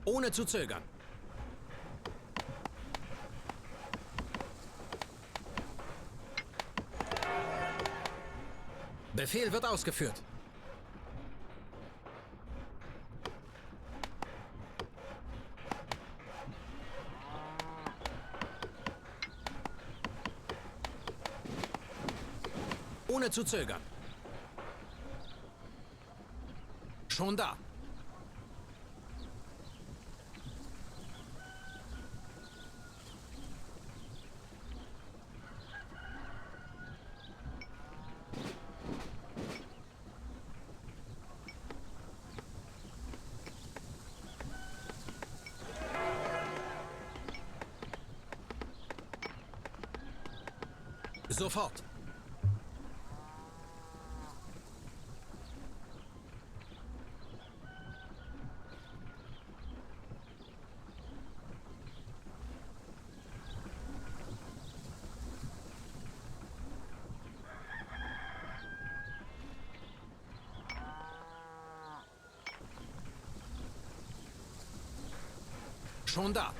Ohne zu zögern. Befehl wird ausgeführt. Ohne zu zögern. Schon da. Sofort. Schon da.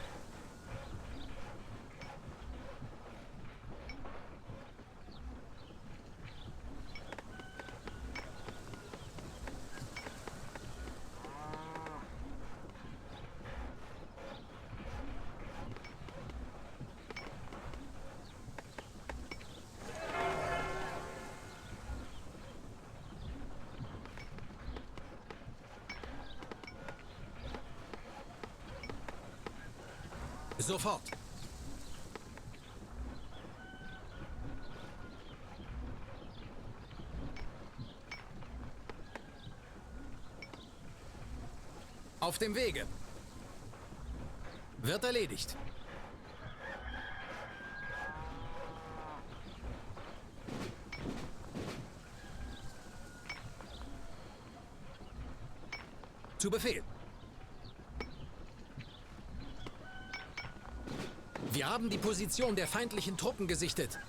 Sofort. Auf dem Wege. Wird erledigt. Zu Befehl. Wir haben die Position der feindlichen Truppen gesichtet.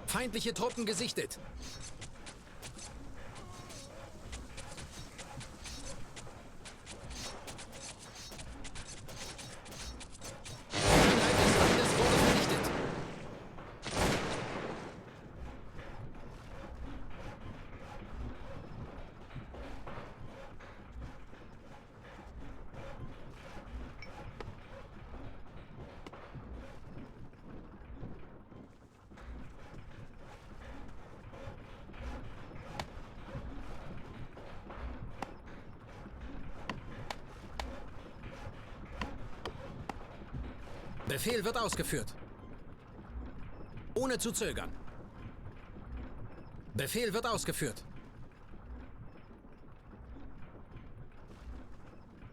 Feindliche Truppen gesichtet. Befehl wird ausgeführt. Ohne zu zögern. Befehl wird ausgeführt.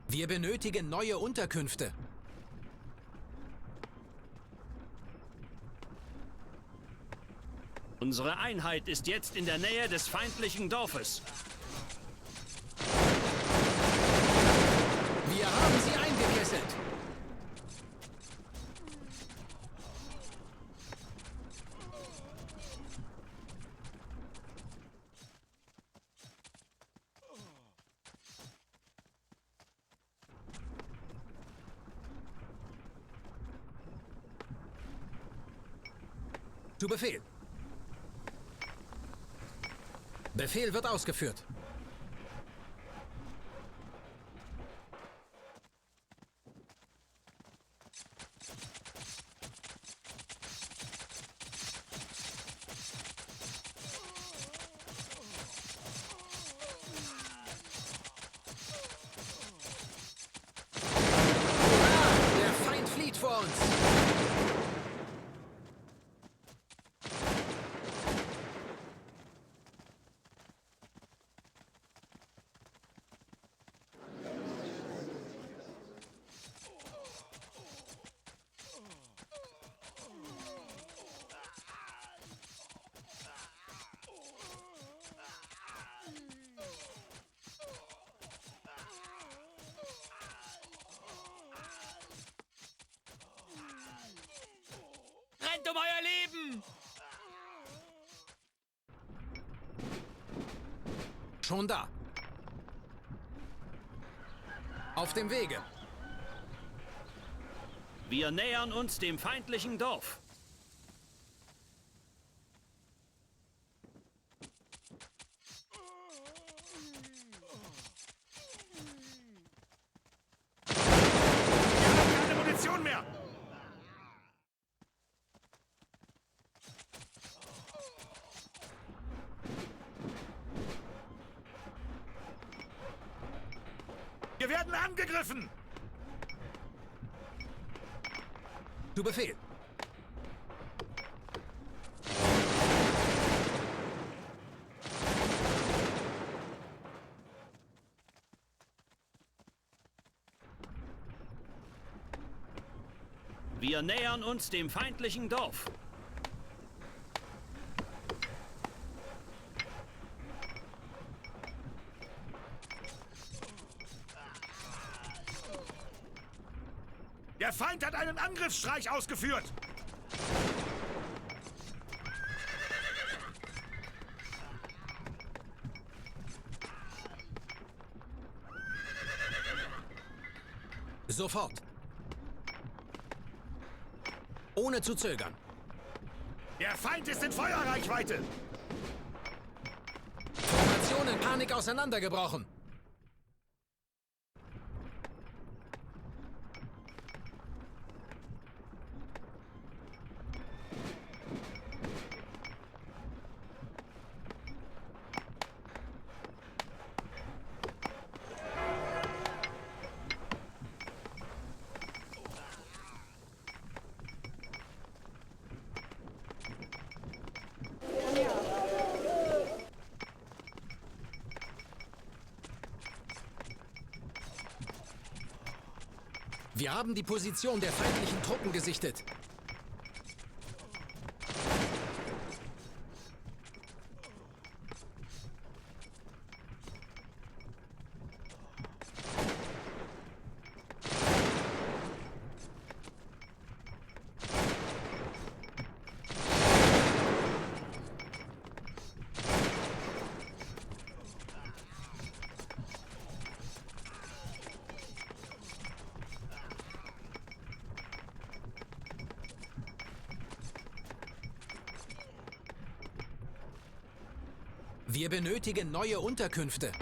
Wir benötigen neue Unterkünfte. Unsere Einheit ist jetzt in der Nähe des feindlichen Dorfes. Wir haben sie eingekesselt. Zu Befehl. Befehl wird ausgeführt. Der Feind flieht vor uns. um euer Leben! Schon da. Auf dem Wege. Wir nähern uns dem feindlichen Dorf. Keine Munition mehr! Wir werden angegriffen! Zu Befehl. Wir nähern uns dem feindlichen Dorf. Der Feind hat einen Angriffsstreich ausgeführt! Sofort. Ohne zu zögern. Der Feind ist in Feuerreichweite! Formation in Panik auseinandergebrochen. Wir haben die Position der feindlichen Truppen gesichtet. Wir benötigen neue Unterkünfte.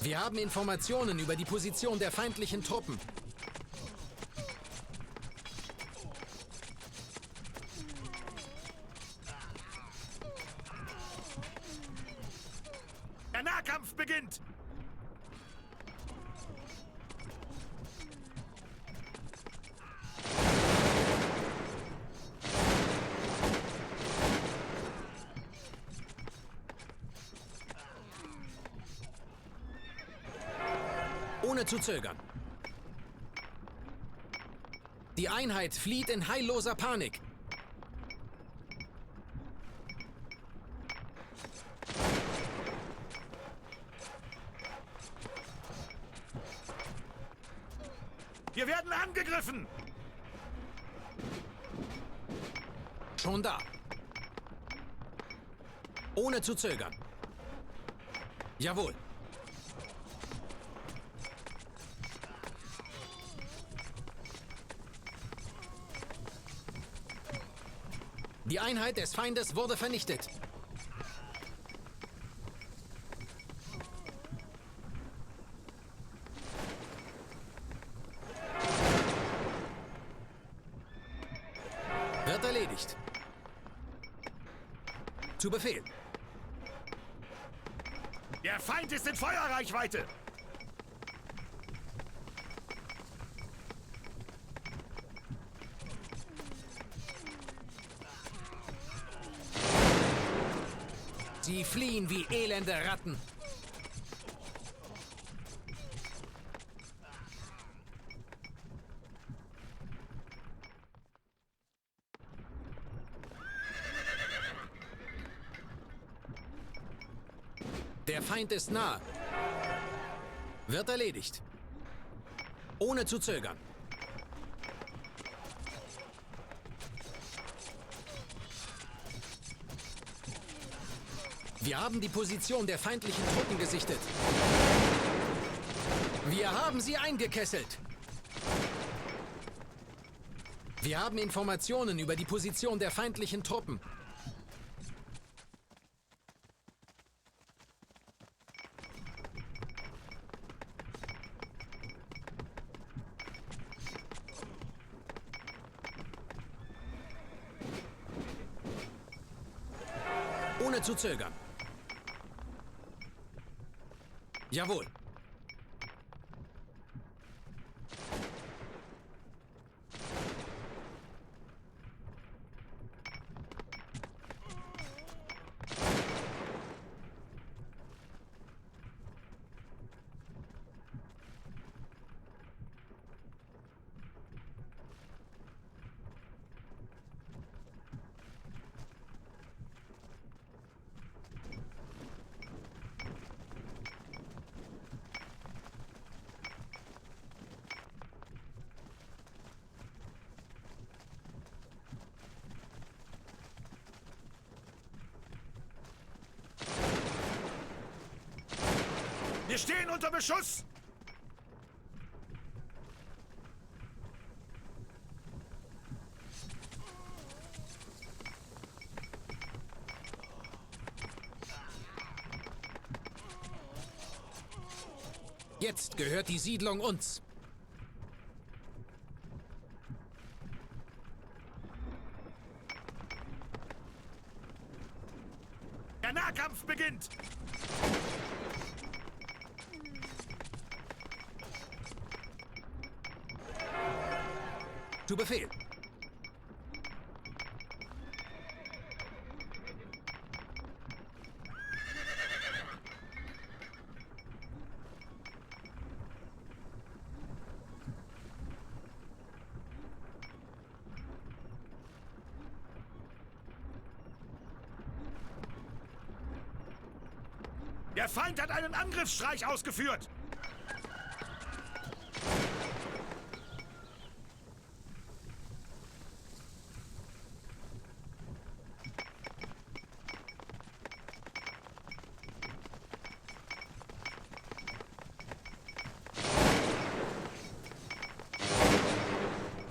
Wir haben Informationen über die Position der feindlichen Truppen. Der Nahkampf beginnt! Ohne zu zögern. Die Einheit flieht in heilloser Panik. Wir werden angegriffen! Schon da. Ohne zu zögern. Jawohl. Die Einheit des Feindes wurde vernichtet. Wird erledigt. Zu Befehl. Der Feind ist in Feuerreichweite! Sie fliehen wie elende Ratten. Der Feind ist nah. Wird erledigt. Ohne zu zögern. Wir haben die Position der feindlichen Truppen gesichtet. Wir haben sie eingekesselt. Wir haben Informationen über die Position der feindlichen Truppen. Ohne zu zögern. Jawohl. Wir stehen unter Beschuss! Jetzt gehört die Siedlung uns. Der Nahkampf beginnt! Zu Befehl. Der Feind hat einen Angriffsstreich ausgeführt!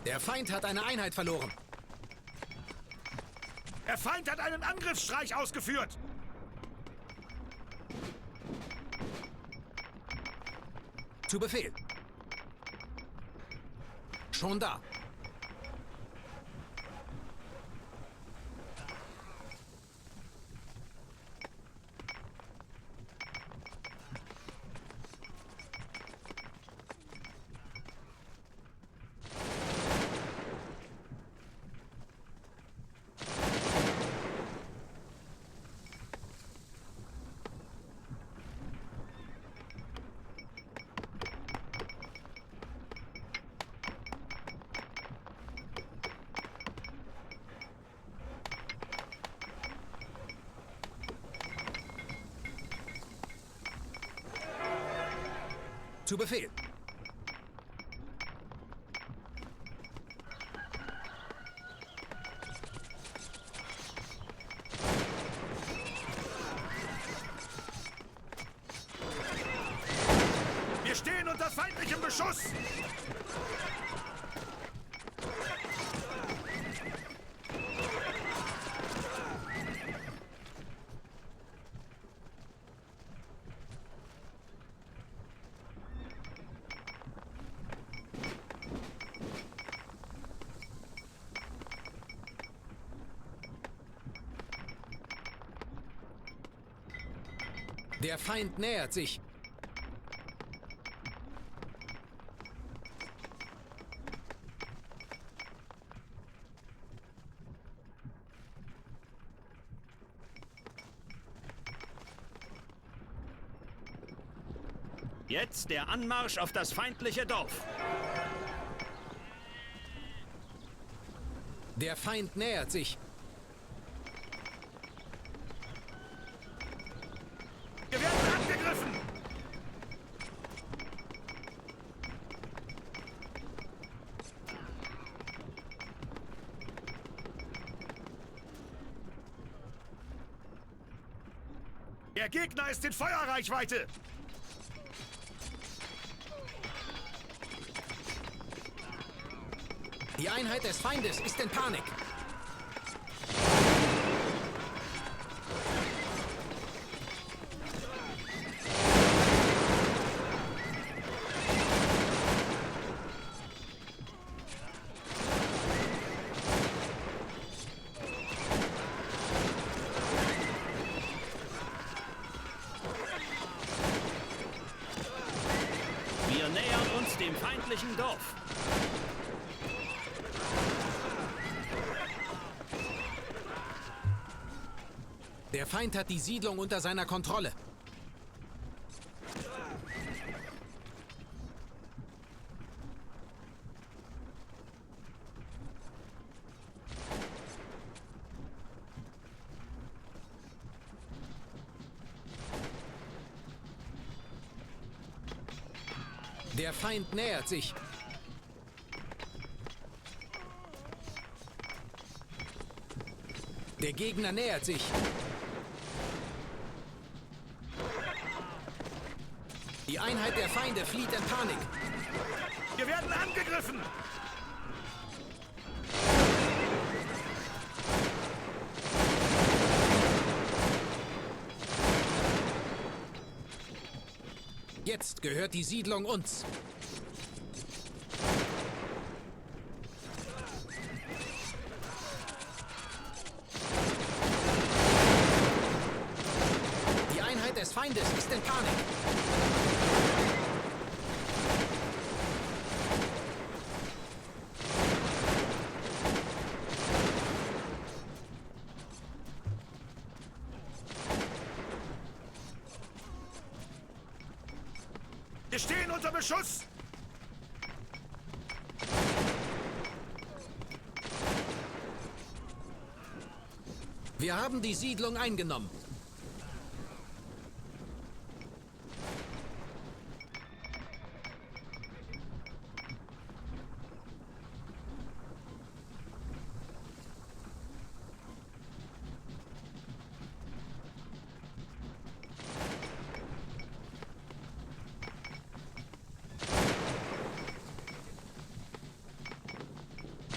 Der Feind hat eine Einheit verloren. Der Feind hat einen Angriffsstreich ausgeführt! Zu Befehl. Schon da. Zu Befehl. Wir stehen unter feindlichem Beschuss! Der Feind nähert sich. Jetzt der Anmarsch auf das feindliche Dorf. Der Feind nähert sich. Wir werden angegriffen! Der Gegner ist in Feuerreichweite! Die Einheit des Feindes ist in Panik. Wir nähern uns dem feindlichen Dorf. Der Feind hat die Siedlung unter seiner Kontrolle. Der Feind nähert sich. Der Gegner nähert sich. Die Einheit der Feinde flieht in Panik. Wir werden angegriffen! Jetzt gehört die Siedlung uns. Die Einheit des Feindes ist in Panik. Wir stehen unter Beschuss! Wir haben die Siedlung eingenommen.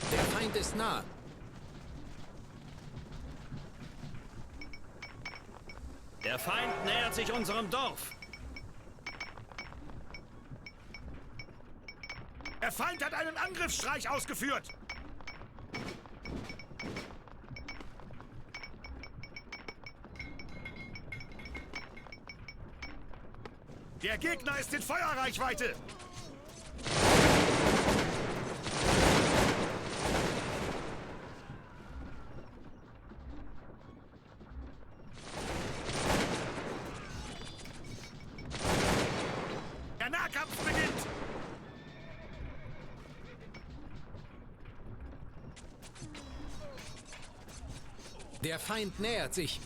Der Feind ist nah. Der Feind nähert sich unserem Dorf. Der Feind hat einen Angriffsstreich ausgeführt! Der Gegner ist in Feuerreichweite! Der Nahkampf beginnt! Der Feind nähert sich.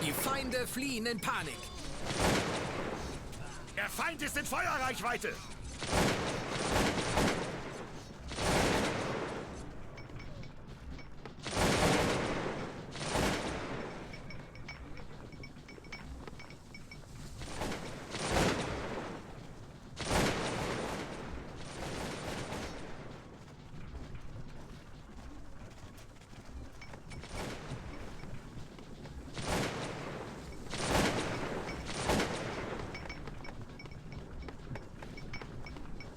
Die Feinde fliehen in Panik. Der Feind ist in Feuerreichweite!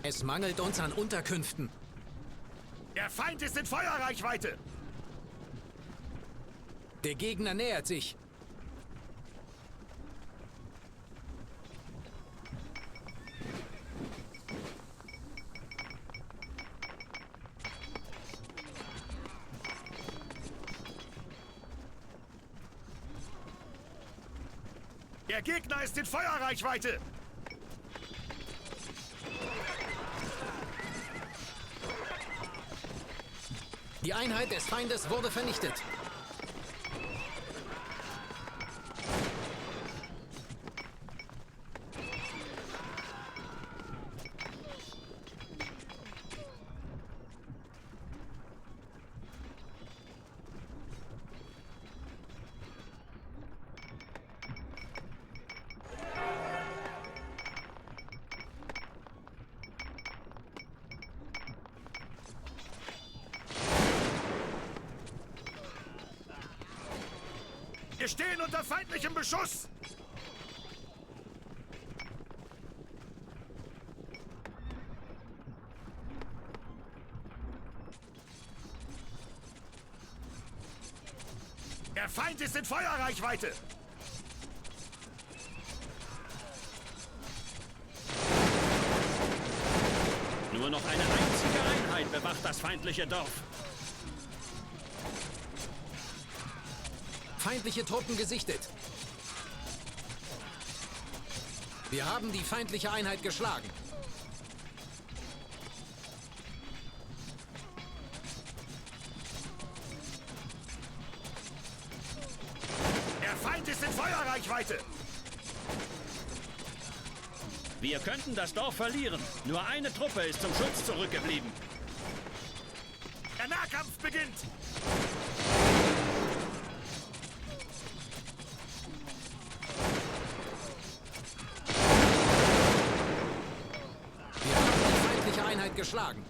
Es mangelt uns an Unterkünften. Der Feind ist in Feuerreichweite! Der Gegner nähert sich. Der Gegner ist in Feuerreichweite! Die Einheit des Feindes wurde vernichtet. Wir stehen unter feindlichem Beschuss! Der Feind ist in Feuerreichweite! Nur noch eine einzige Einheit bewacht das feindliche Dorf. Feindliche Truppen gesichtet. Wir haben die feindliche Einheit geschlagen. Der Feind ist in Feuerreichweite! Wir könnten das Dorf verlieren. Nur eine Truppe ist zum Schutz zurückgeblieben. Der Nahkampf beginnt! Wir haben die feindliche Einheit geschlagen.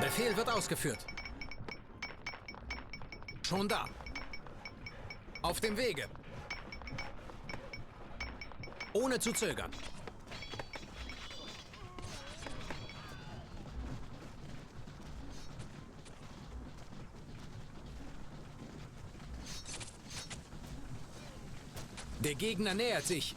Befehl wird ausgeführt. Schon da. Auf dem Wege. Ohne zu zögern. Der Gegner nähert sich.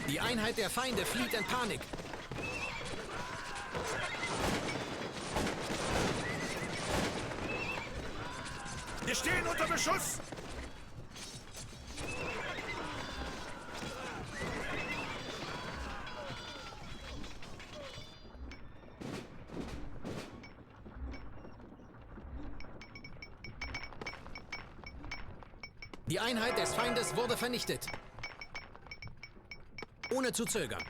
Die Einheit der Feinde flieht in Panik. Wir stehen unter Beschuss! Die Einheit des Feindes wurde vernichtet. Ohne zu zögern.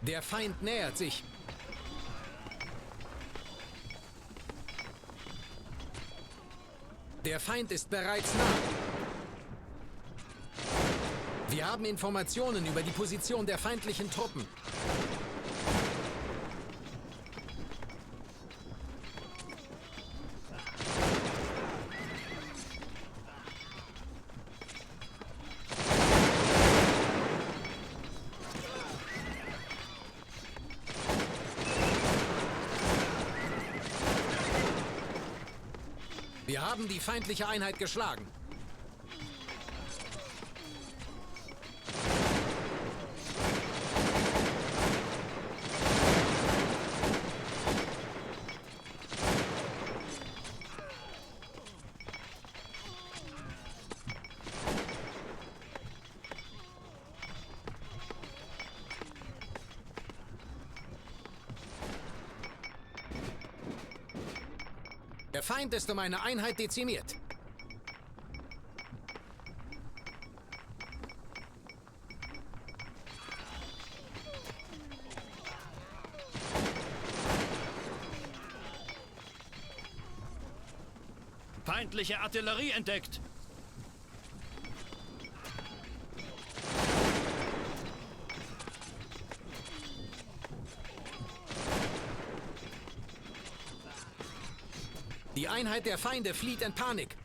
Der Feind nähert sich. Der Feind ist bereits nah. Wir haben Informationen über die Position der feindlichen Truppen. Wir haben die feindliche Einheit geschlagen. Der Feind ist um eine Einheit dezimiert. Feindliche Artillerie entdeckt. Die Einheit der Feinde flieht in Panik.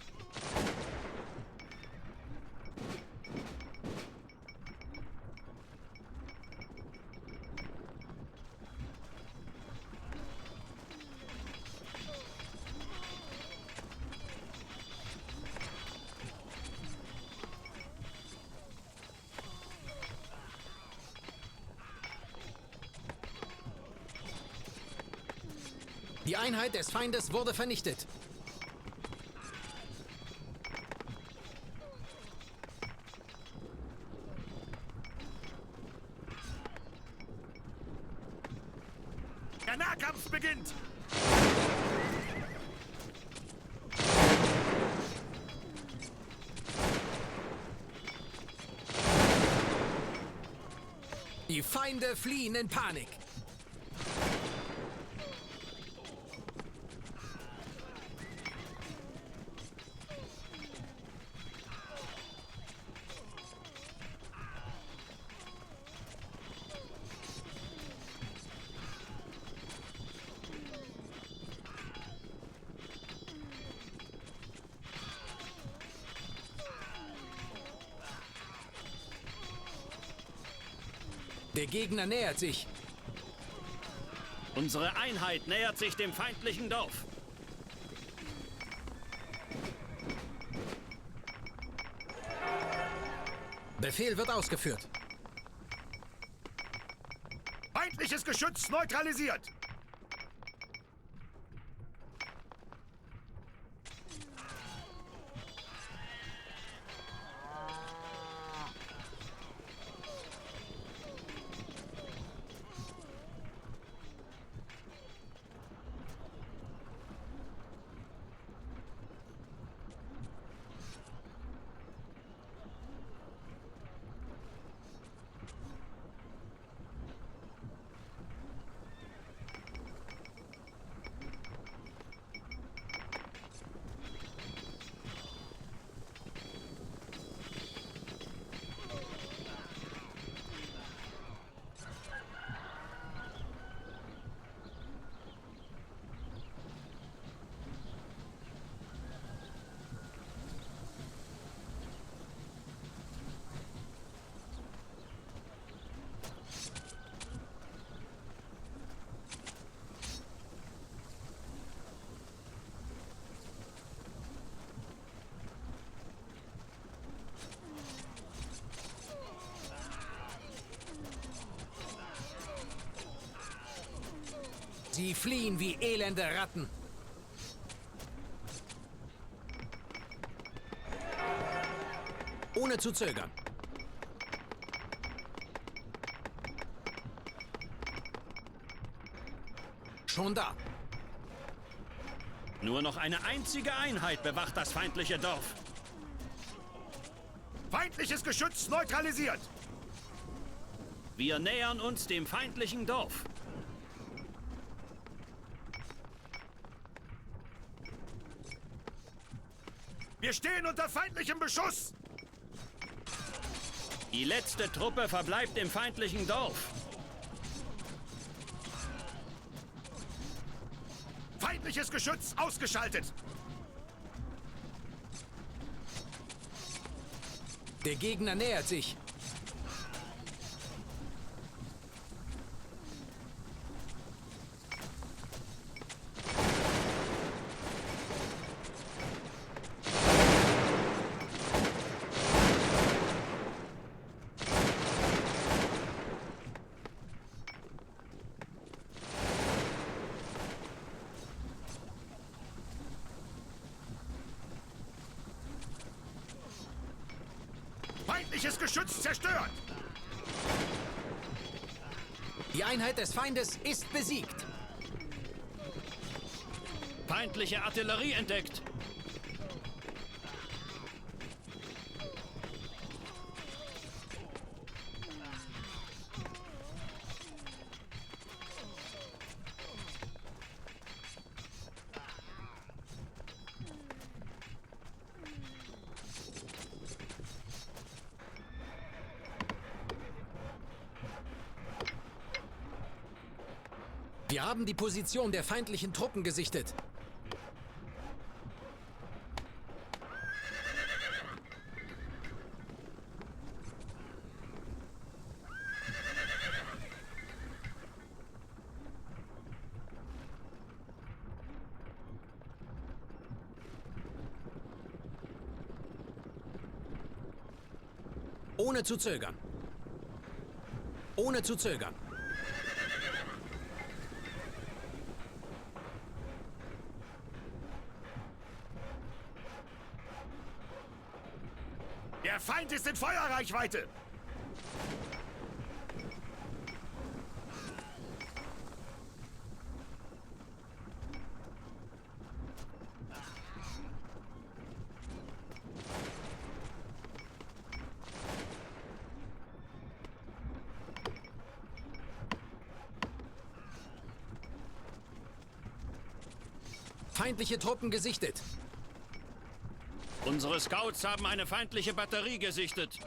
Die Einheit des Feindes wurde vernichtet. Der Nahkampf beginnt! Die Feinde fliehen in Panik. Der Gegner nähert sich. Unsere Einheit nähert sich dem feindlichen Dorf. Befehl wird ausgeführt. Feindliches Geschütz neutralisiert! Sie fliehen wie elende Ratten. Ohne zu zögern. Schon da. Nur noch eine einzige Einheit bewacht das feindliche Dorf. Feindliches Geschütz neutralisiert! Wir nähern uns dem feindlichen Dorf. Wir stehen unter feindlichem Beschuss! Die letzte Truppe verbleibt im feindlichen Dorf. Feindliches Geschütz ausgeschaltet! Der Gegner nähert sich. Feindliches Geschütz zerstört! Die Einheit des Feindes ist besiegt. Feindliche Artillerie entdeckt. Wir haben die Position der feindlichen Truppen gesichtet. Ohne zu zögern. Ohne zu zögern. Der Feind ist in Feuerreichweite! Feindliche Truppen gesichtet. Unsere Scouts haben eine feindliche Batterie gesichtet.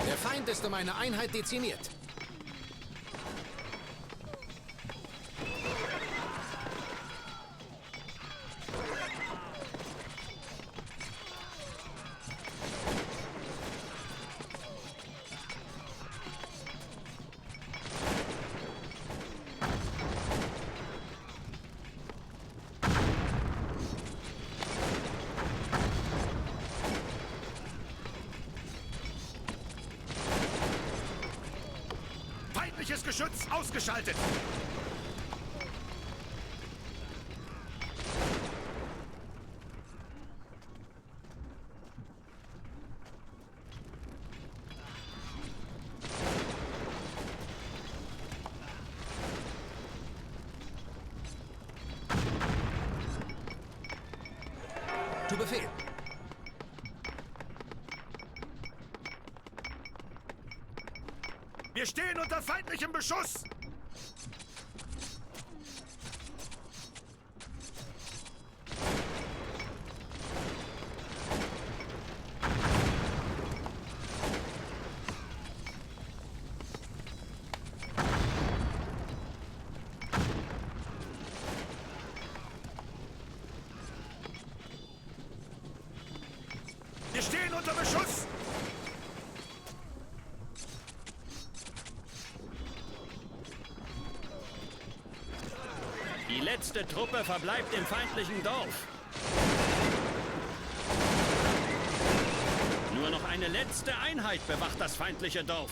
Der Feind ist um eine Einheit dezimiert. Feindliches Geschütz ausgeschaltet! Zu Befehl. Wir stehen unter feindlichem Beschuss! Wir stehen unter Beschuss! Die letzte Truppe verbleibt im feindlichen Dorf. Nur noch eine letzte Einheit bewacht das feindliche Dorf.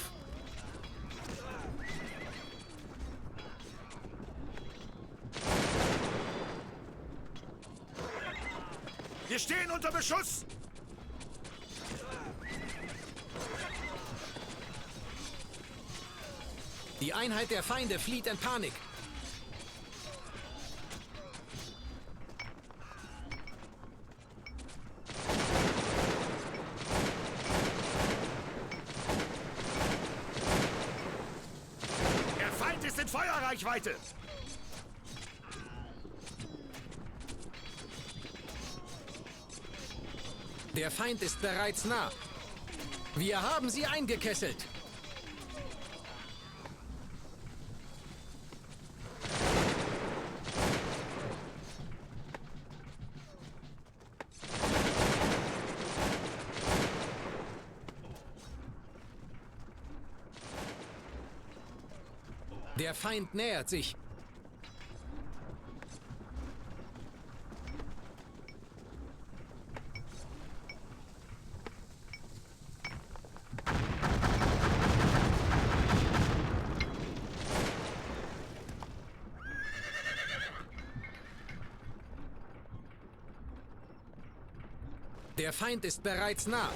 Wir stehen unter Beschuss! Die Einheit der Feinde flieht in Panik. Der Feind ist in Feuerreichweite! Der Feind ist bereits nah. Wir haben sie eingekesselt. Der Feind nähert sich. Der Feind ist bereits nah.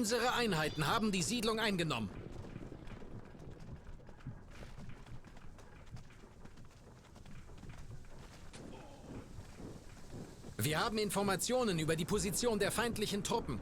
Unsere Einheiten haben die Siedlung eingenommen. Wir haben Informationen über die Position der feindlichen Truppen.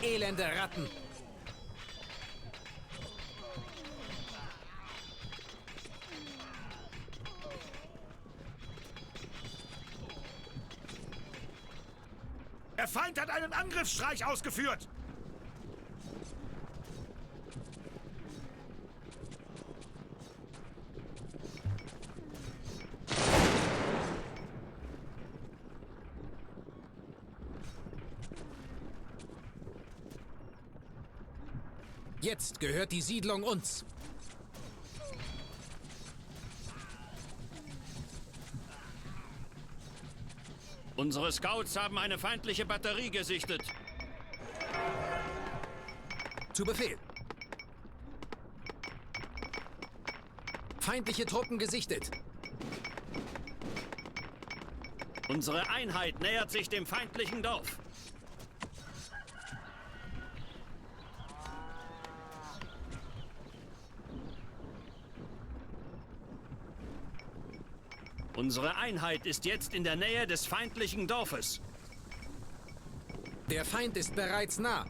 Elende Ratten! Der Feind hat einen Angriffsstreich ausgeführt! Jetzt gehört die Siedlung uns. Unsere Scouts haben eine feindliche Batterie gesichtet. Zu Befehl. Feindliche Truppen gesichtet. Unsere Einheit nähert sich dem feindlichen Dorf. Unsere Einheit ist jetzt in der Nähe des feindlichen Dorfes. Der Feind ist bereits nah.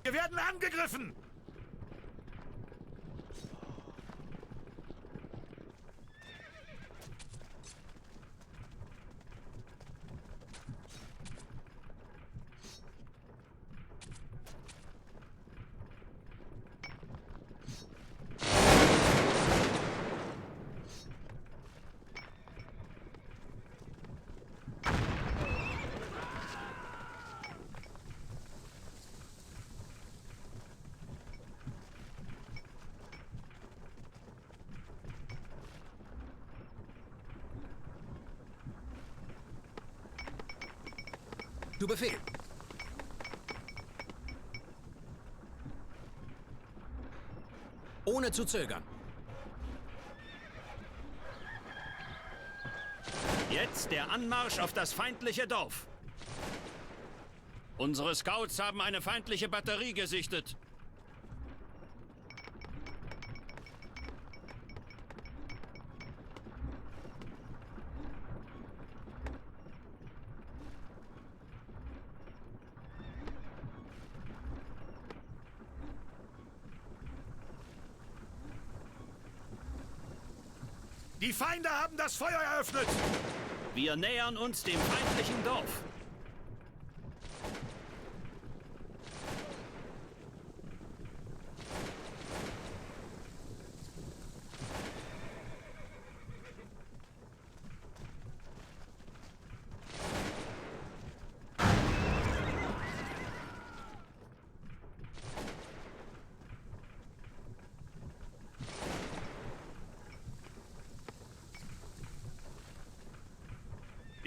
Wir werden angegriffen! Zu Befehl. Ohne zu zögern. Jetzt der Anmarsch auf das feindliche Dorf. Unsere Scouts haben eine feindliche Batterie gesichtet. Die Feinde haben das Feuer eröffnet! Wir nähern uns dem feindlichen Dorf.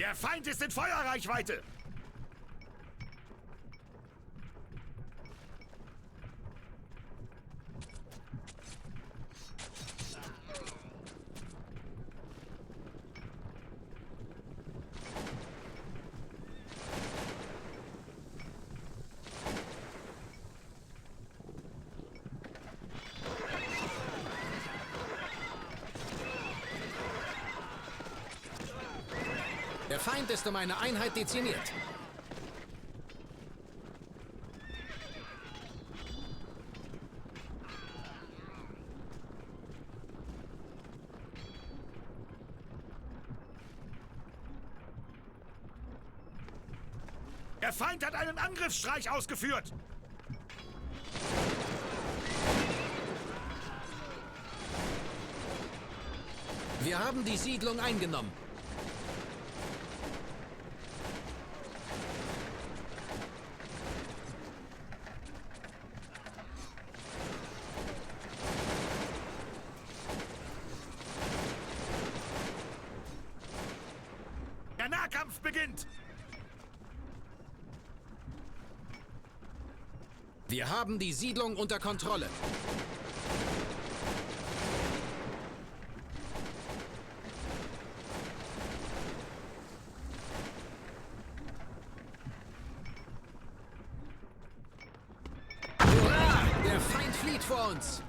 Der Feind ist in Feuerreichweite! Der Feind ist um eine Einheit dezimiert. Der Feind hat einen Angriffsstreich ausgeführt! Wir haben die Siedlung eingenommen. Der Nahkampf beginnt! Wir haben die Siedlung unter Kontrolle. Hurra! Der Feind flieht vor uns.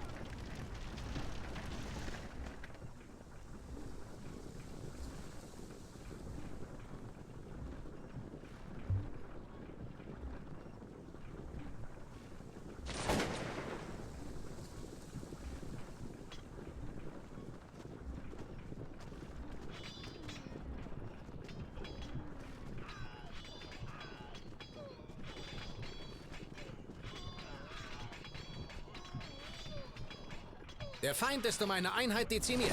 Der Feind ist um eine Einheit dezimiert.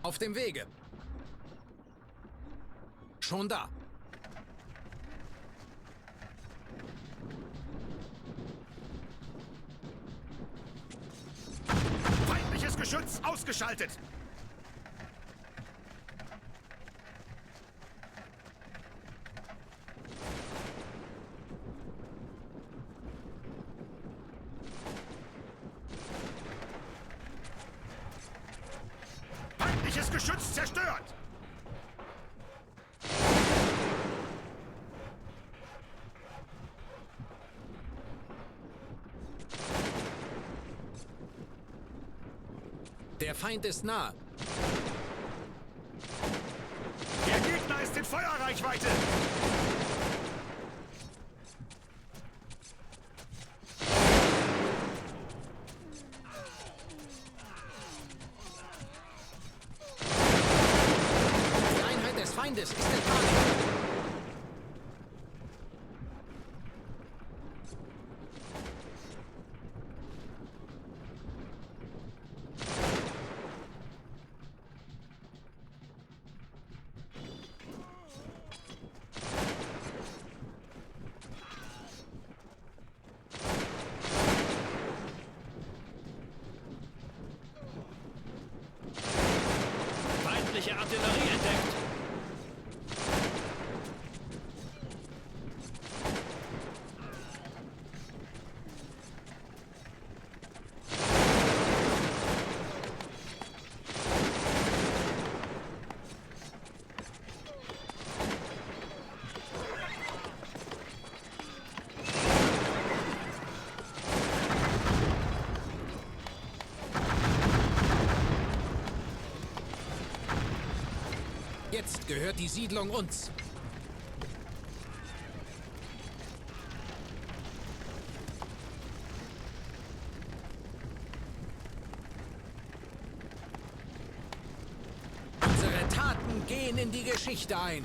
Auf dem Wege. Schon da. Feindliches Geschütz ausgeschaltet! Feindliches Geschütz zerstört! Der Feind ist nah. Der Gegner ist in Feuerreichweite! Die Einheit des Feindes ist in Panik. Feindliche Artillerie entdeckt. Jetzt gehört die Siedlung uns. gehen in die Geschichte ein.